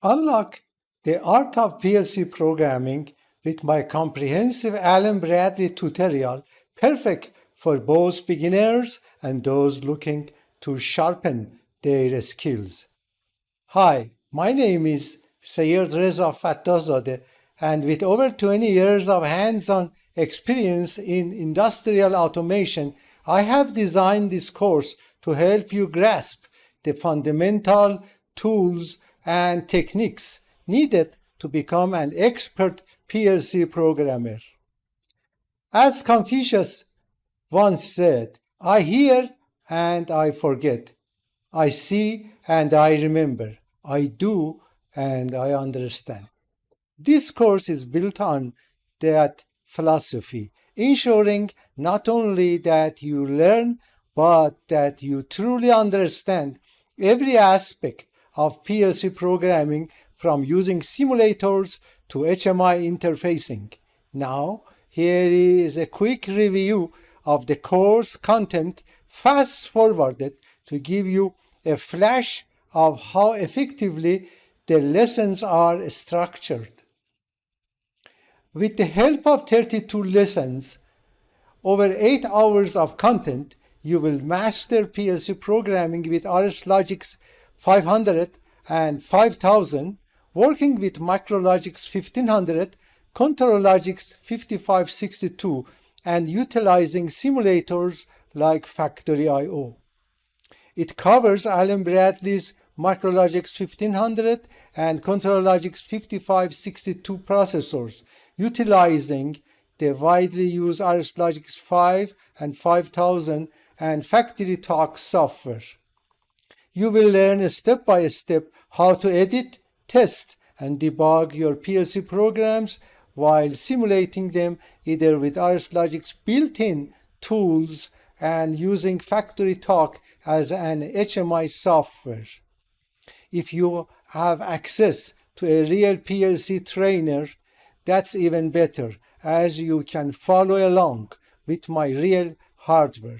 Unlock the art of PLC programming with my comprehensive Allen Bradley tutorial, perfect for both beginners and those looking to sharpen their skills. Hi, my name is Syed Reza Fattahzadeh, and with over 20 years of hands-on experience in industrial automation, I have designed this course to help you grasp the fundamental tools and techniques needed to become an expert PLC programmer. As Confucius once said, I hear and I forget. I see and I remember. I do and I understand. This course is built on that philosophy, ensuring not only that you learn, but that you truly understand every aspect of PLC programming, from using simulators to HMI interfacing. Now, here is a quick review of the course content, fast forwarded to give you a flash of how effectively the lessons are structured. With the help of 32 lessons, over 8 hours of content, you will master PLC programming with RSLogix 500 and 5000, working with MicroLogix 1500, ControlLogix 5562, and utilizing simulators like Factory I/O. It covers Allen Bradley's MicroLogix 1500 and ControlLogix 5562 processors, utilizing the widely used RSLogix 5 and 5000 and Factory Talk software. You will learn step by step how to edit, test, and debug your PLC programs while simulating them either with RSLogix built-in tools and using Factory Talk as an HMI software. If you have access to a real PLC trainer, that's even better, as you can follow along with my real hardware.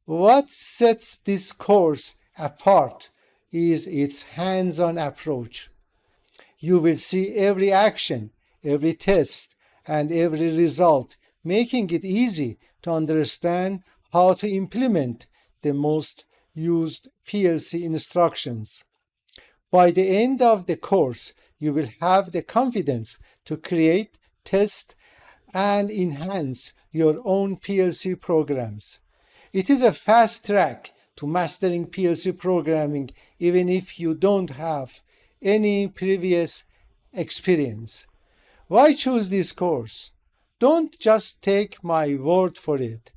What sets this course apart is its hands-on approach. You will see every action, every test, and every result, making it easy to understand how to implement the most used PLC instructions. By the end of the course, you will have the confidence to create, test, and enhance your own PLC programs. It is a fast track to mastering PLC programming even if you don't have any previous experience. Why choose this course? Don't just take my word for it.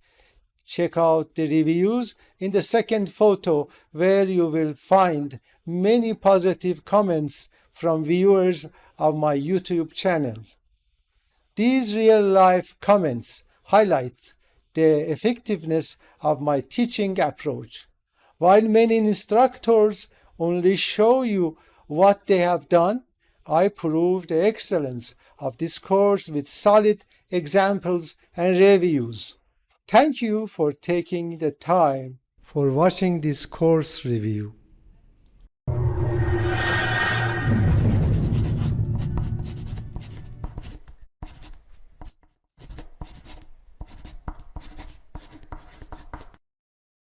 Check out the reviews in the second photo, where you will find many positive comments from viewers of my YouTube channel. These real-life comments highlight the effectiveness of my teaching approach. While many instructors only show you what they have done, I prove the excellence of this course with solid examples and reviews. Thank you for taking the time for watching this course review.